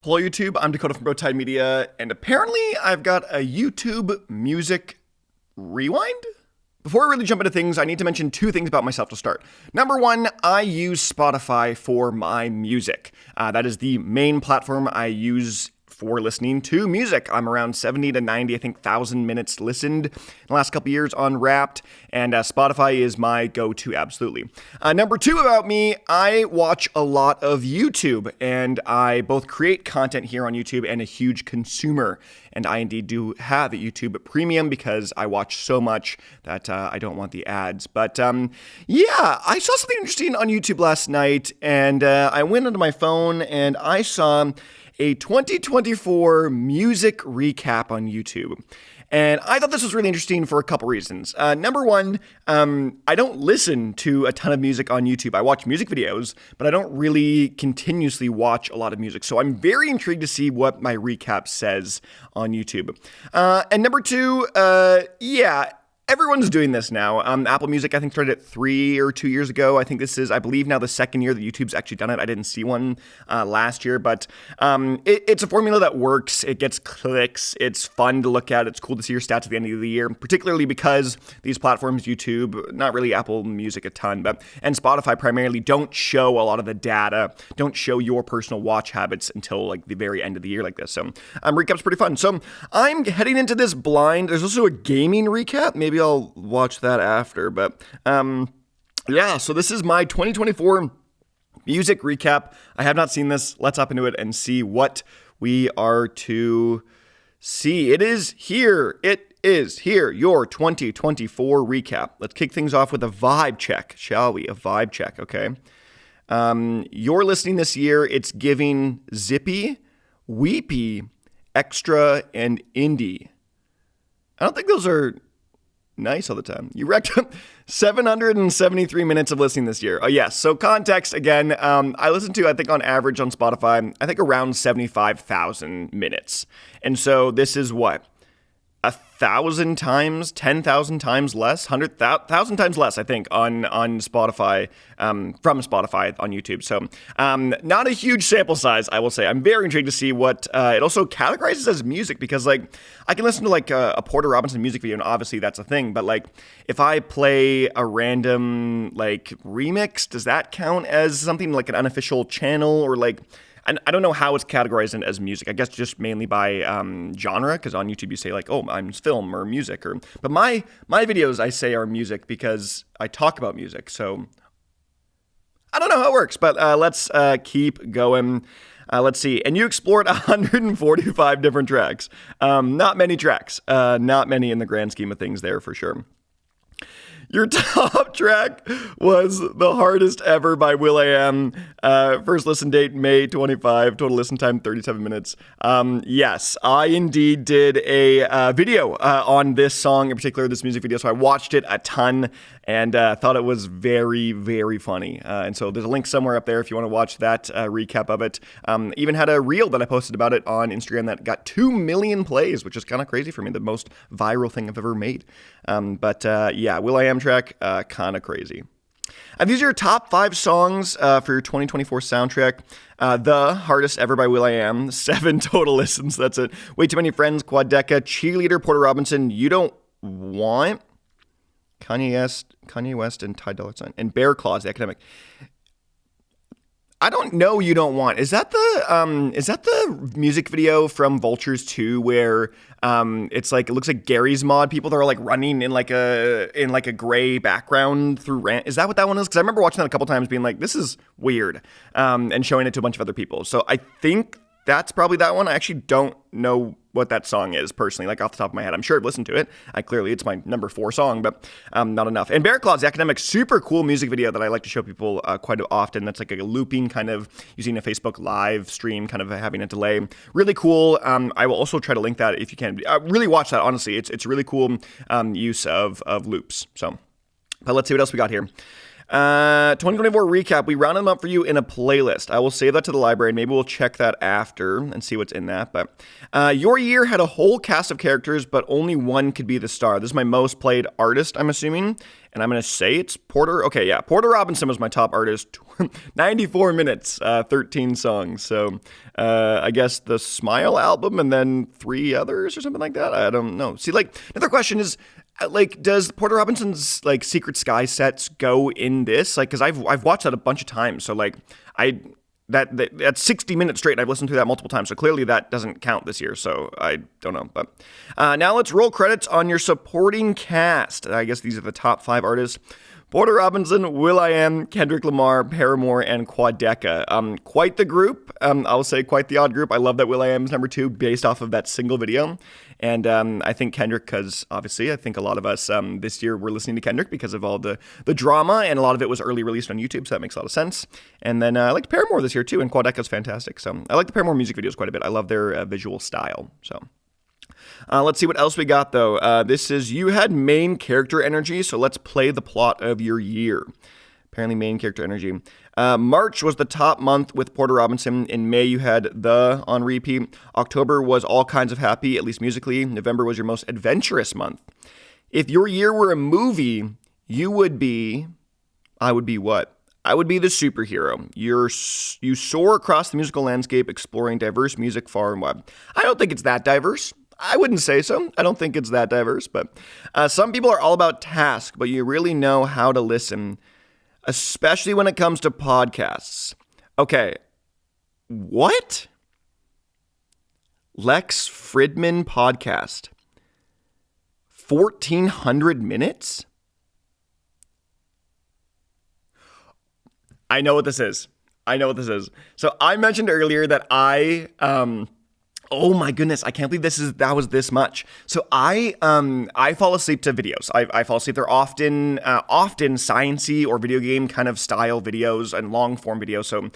Hello YouTube, I'm Dakota from Bowtied Media, and apparently I've got a YouTube music rewind? Before we really jump into things, I need to mention two things about myself to start. Number one, I use Spotify for my music. That is the main platform I use for listening to music. I'm around 70 to 90, I think, 1,000 minutes listened in the last couple years on Wrapped, and Spotify is my go-to, absolutely. Number two about me, I watch a lot of YouTube, and I both create content here on YouTube and a huge consumer. And I indeed do have a YouTube Premium because I watch so much that I don't want the ads. But yeah, I saw something interesting on YouTube last night, and I went onto my phone and I saw a 2024 music recap on YouTube. And I thought this was really interesting for a couple reasons. Number one, I don't listen to a ton of music on YouTube. I watch music videos, but I don't really continuously watch a lot of music. So I'm very intrigued to see what my recap says on YouTube. And number two, yeah, everyone's doing this now. Apple Music, I think, started it 3 or 2 years ago. I think this is, I believe, now the second year that YouTube's actually done it. I didn't see one last year, but it's a formula that works. It gets clicks. It's fun to look at. It's cool to see your stats at the end of the year, particularly because these platforms, YouTube, not really Apple Music a ton, and Spotify primarily, don't show a lot of the data, don't show your personal watch habits until like the very end of the year like this. So recap's pretty fun. So I'm heading into this blind. There's also a gaming recap. Maybe I'll watch that after, but yeah, so this is my 2024 music recap. I have not seen this. Let's hop into it and see what we are to see. It is here, your 2024 recap. Let's kick things off with a vibe check, shall we? A vibe check, okay? You're listening this year, it's giving zippy, weepy, extra, and indie. I don't think those are nice all the time. You racked up 773 minutes of listening this year. Oh, yes. So context, again, I listen to, I think on average on Spotify, I think around 75,000 minutes. And so this is what? 1,000 times, 10,000 times less, 100,000 times less, I think, on Spotify, from Spotify on YouTube. So not a huge sample size, I will say. I'm very intrigued to see what it also categorizes as music, because like I can listen to like a Porter Robinson music video, and obviously that's a thing. But like if I play a random like remix, does that count as something like an unofficial channel, or like? And I don't know how it's categorized as music. I guess just mainly by genre, because on YouTube you say like, oh, I'm film or music, but my videos I say are music because I talk about music. So I don't know how it works, but let's keep going. Let's see. And you explored 145 different tracks. Not many tracks. Not many in the grand scheme of things there for sure. Your top track was The Hardest Ever by will.i.am. First listen date, May 25. Total listen time, 37 minutes. Yes, I indeed did a video on this song in particular, this music video. So I watched it a ton and thought it was very, very funny. And so there's a link somewhere up there if you want to watch that recap of it. Even had a reel that I posted about it on Instagram that got 2 million plays, which is kind of crazy for me. The most viral thing I've ever made. But yeah, will.i.am track, kind of crazy. These are your top 5 songs for your 2024 soundtrack. The Hardest Ever by will.i.am, 7 total listens. That's it. Way Too Many Friends, Quadeca, Cheerleader, Porter Robinson, You Don't Want, Kanye West, and Ty Dolla $ign, and Bear Claws, The Academic. I don't know. You Don't Want. Is that the music video from Vultures 2 where it's like, it looks like Gary's Mod people that are like running in like a gray background through is that what that one is? Because I remember watching that a couple times being like, this is weird, and showing it to a bunch of other people. So I think that's probably that one. I actually don't know what that song is personally, like off the top of my head. I'm sure I've listened to it. Clearly it's my number 4 song, but not enough. And Bear Claws, The Academic, super cool music video that I like to show people quite often. That's like a looping kind of using a Facebook live stream, kind of having a delay. Really cool. I will also try to link that if you can. Really watch that, honestly. It's really cool use of loops. So, but let's see what else we got here. 2024 recap. We rounded them up for you in a playlist. I will save that to the library, and maybe we'll check that after and see what's in that. But your year had a whole cast of characters, but only one could be the star. This is my most played artist, I'm assuming, and I'm going to say it's Porter. Okay, yeah, Porter Robinson was my top artist. 94 minutes, 13 songs. So I guess the Smile album and then 3 others or something like that. I don't know. See, like, another question is, like, does Porter Robinson's, like, Secret Sky sets go in this? Like, because I've watched that a bunch of times. So, like, that's 60 minutes straight, and I've listened to that multiple times. So clearly that doesn't count this year. So I don't know. But now let's roll credits on your supporting cast. I guess these are the top 5 artists. Porter Robinson, will.i.am, Kendrick Lamar, Paramore, and Quadeca. Quite the group. I'll say quite the odd group. I love that will.i.am is number 2 based off of that single video. And I think Kendrick, because obviously I think a lot of us this year were listening to Kendrick because of all the drama, and a lot of it was early released on YouTube, so that makes a lot of sense. And then I liked Paramore this year too, and Quadeca's fantastic. So I like the Paramore music videos quite a bit. I love their visual style. So let's see what else we got though. This is you had main character energy, so let's play the plot of your year. Apparently main character energy. March was the top month with Porter Robinson. In May, you had The on repeat. October was all kinds of happy, at least musically. November was your most adventurous month. If your year were a movie, you would be... I would be what? I would be the superhero. You soar across the musical landscape, exploring diverse music far and wide. I don't think it's that diverse. I wouldn't say so. I don't think it's that diverse. But some people are all about task, but you really know how to listen, especially when it comes to podcasts. Okay, what? Lex Fridman podcast. 1,400 minutes? I know what this is. So I mentioned earlier that oh my goodness, I can't believe that was this much. So I fall asleep to videos. I fall asleep. They're often science-y or video game kind of style videos and long form videos. So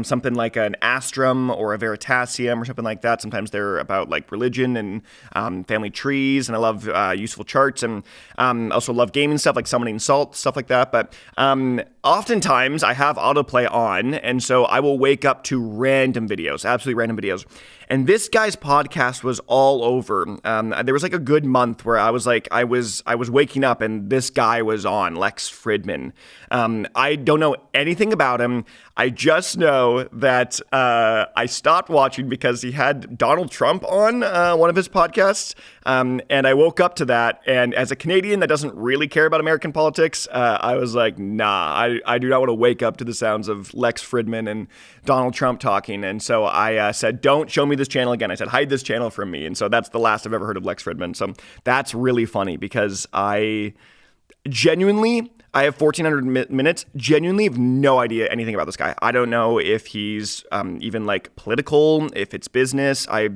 something like an Astrum or a Veritasium or something like that. Sometimes they're about like religion and family trees, and I love useful charts, and also love gaming stuff like summoning salt, stuff like that. But oftentimes I have autoplay on, and so I will wake up to random videos, absolutely random videos. And this guy's podcast was all over. There was like a good month where I was waking up and this guy was on, Lex Fridman. I don't know anything about him. I just know that I stopped watching because he had Donald Trump on one of his podcasts. And I woke up to that. And as a Canadian that doesn't really care about American politics, I was like, nah, I do not want to wake up to the sounds of Lex Fridman and Donald Trump talking. And so I said, don't show me this channel again. I said, hide this channel from me. And so that's the last I've ever heard of Lex Fridman. So that's really funny because I have 1,400 minutes, genuinely have no idea anything about this guy. I don't know if he's even like political, if it's business. I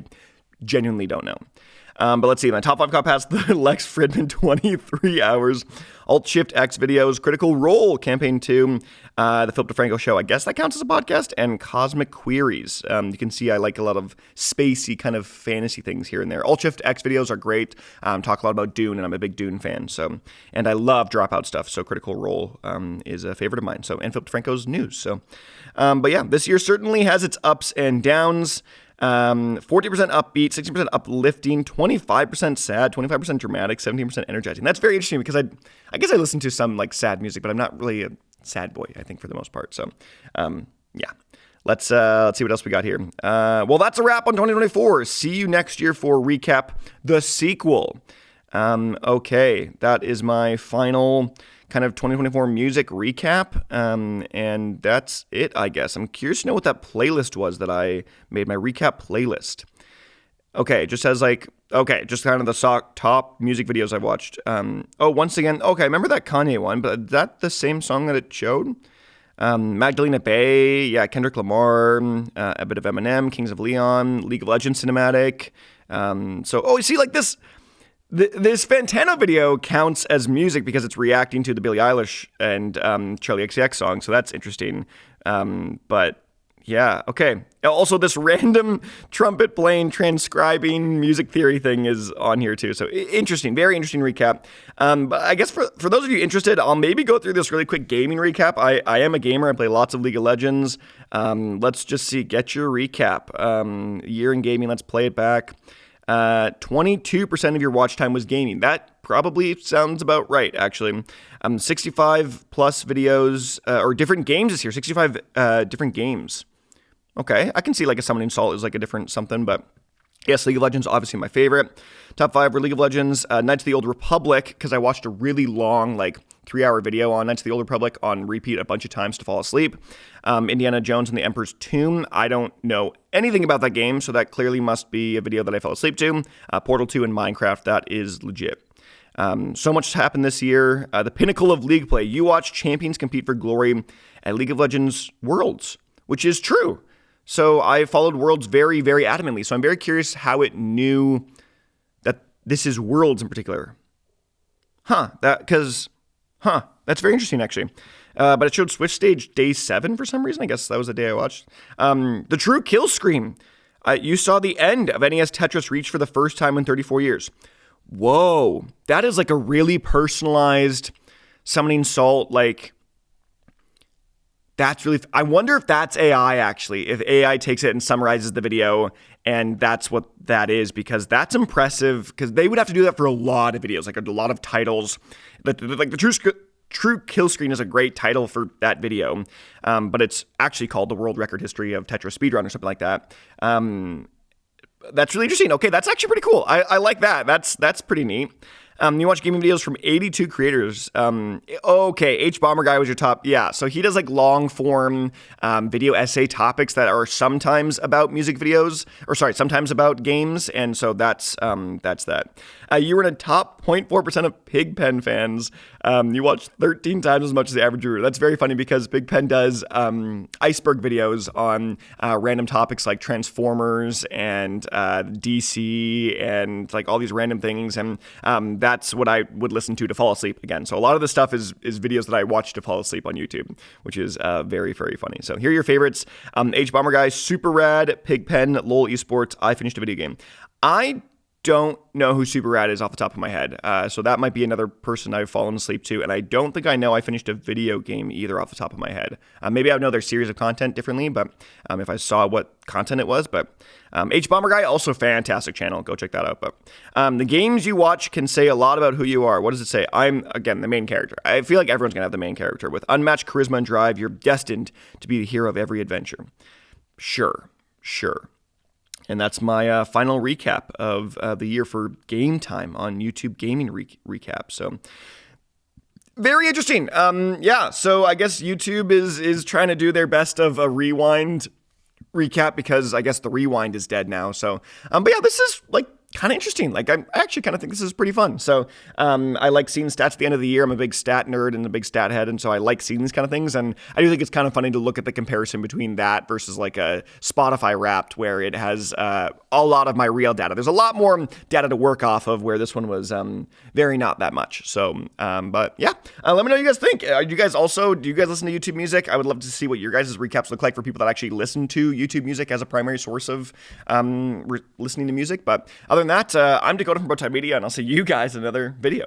genuinely don't know. But let's see, my top 5 got past the Lex Fridman 23 hours, Alt-Shift-X videos, Critical Role, Campaign 2, the Philip DeFranco Show, I guess that counts as a podcast, and Cosmic Queries. You can see I like a lot of spacey kind of fantasy things here and there. Alt-Shift-X videos are great, talk a lot about Dune, and I'm a big Dune fan, so, and I love Dropout stuff, so Critical Role is a favorite of mine, so, and Philip DeFranco's news, so. But yeah, this year certainly has its ups and downs. 40% upbeat, 60% uplifting, 25% sad, 25% dramatic, 17% energizing. That's very interesting because I guess I listen to some like sad music, but I'm not really a sad boy, I think, for the most part. So, yeah. Let's see what else we got here. Well, that's a wrap on 2024. See you next year for recap the sequel. Okay, that is my final kind of 2024 music recap, and that's it, I guess. I'm curious to know what that playlist was that I made, my recap playlist. Okay, it just says like, okay, just kind of the top music videos I've watched. Once again, okay, I remember that Kanye one, but is that the same song that it showed? Magdalena Bay, yeah, Kendrick Lamar, a bit of Eminem, Kings of Leon, League of Legends cinematic. You see, like this Fantano video counts as music because it's reacting to the Billie Eilish and Charlie XCX song, so that's interesting. But Yeah, okay. Also, this random trumpet playing, transcribing music theory thing is on here too. So interesting, very interesting recap. But I guess for those of you interested, I'll maybe go through this really quick gaming recap. I am a gamer. I play lots of League of Legends. Let's just see. Get your recap. Year in gaming. Let's play it back. 22% of your watch time was gaming. That probably sounds about right, actually. 65 plus videos, or different games this year. 65 different games. Okay, I can see like a Summoning Salt is like a different something, but yes, League of Legends, obviously my favorite. Top 5 were League of Legends, Knights of the Old Republic, because I watched a really long, like 3-hour video on Knights of the Old Republic on repeat a bunch of times to fall asleep. Indiana Jones and the Emperor's Tomb. I don't know anything about that game, so that clearly must be a video that I fell asleep to. Portal 2 and Minecraft, that is legit. So much happened this year. The pinnacle of League play. You watch champions compete for glory at League of Legends Worlds, which is true. So I followed Worlds very, very adamantly. So I'm very curious how it knew that this is Worlds in particular. That's very interesting, actually. But it showed Switch Stage Day 7 for some reason. I guess that was the day I watched. The true kill screen. You saw the end of NES Tetris Reach for the first time in 34 years. Whoa. That is like a really personalized Summoning Salt, like... That's really... I wonder if that's AI, actually. If AI takes it and summarizes the video, and that's what that is, because that's impressive, because they would have to do that for a lot of videos, like a lot of titles. Like the True Kill Screen is a great title for that video, but it's actually called The World Record History of Tetris Speedrun or something like that. That's really interesting. Okay, that's actually pretty cool. I like that. That's pretty neat. You watch gaming videos from 82 creators. Okay, H Bomber Guy was your top. Yeah, so he does like long form video essay topics that are sometimes about music videos, or sorry, sometimes about games, and so that's that. You were in a top 0.4% of Pigpen fans. You watch 13 times as much as the average viewer. That's very funny because Pigpen does iceberg videos on random topics like Transformers and DC and like all these random things, and that's what I would listen to fall asleep again. So a lot of the stuff is videos that I watch to fall asleep on YouTube, which is very, very funny. So here are your favorites. H Bomber Guy, Super Rad, Pigpen, LOL Esports, I finished a video game. I don't know who Super Rad is off the top of my head. So that might be another person I've fallen asleep to. And I don't think I know I finished a video game either off the top of my head. Maybe I would know their series of content differently, but if I saw what content it was. But H Bomber Guy, also fantastic channel. Go check that out. But the games you watch can say a lot about who you are. What does it say? I'm, again, the main character. I feel like everyone's going to have the main character. With unmatched charisma and drive, you're destined to be the hero of every adventure. Sure. And that's my final recap of the year for Game Time on YouTube Gaming Recap. So very interesting. So I guess YouTube is trying to do their best of a rewind recap because I guess the rewind is dead now. So, but yeah, this is like kind of interesting. Like I actually kind of think this is pretty fun. So I like seeing stats at the end of the year. I'm a big stat nerd and a big stat head, and so I like seeing these kind of things. And I do think it's kind of funny to look at the comparison between that versus like a Spotify Wrapped, where it has a lot of my real data. There's a lot more data to work off of, where this one was very not that much. So, but yeah, let me know what you guys think. Do you guys listen to YouTube Music? I would love to see what your guys' recaps look like for people that actually listen to YouTube Music as a primary source of listening to music. But other than that, I'm Dakota from Bowtied Media, and I'll see you guys in another video.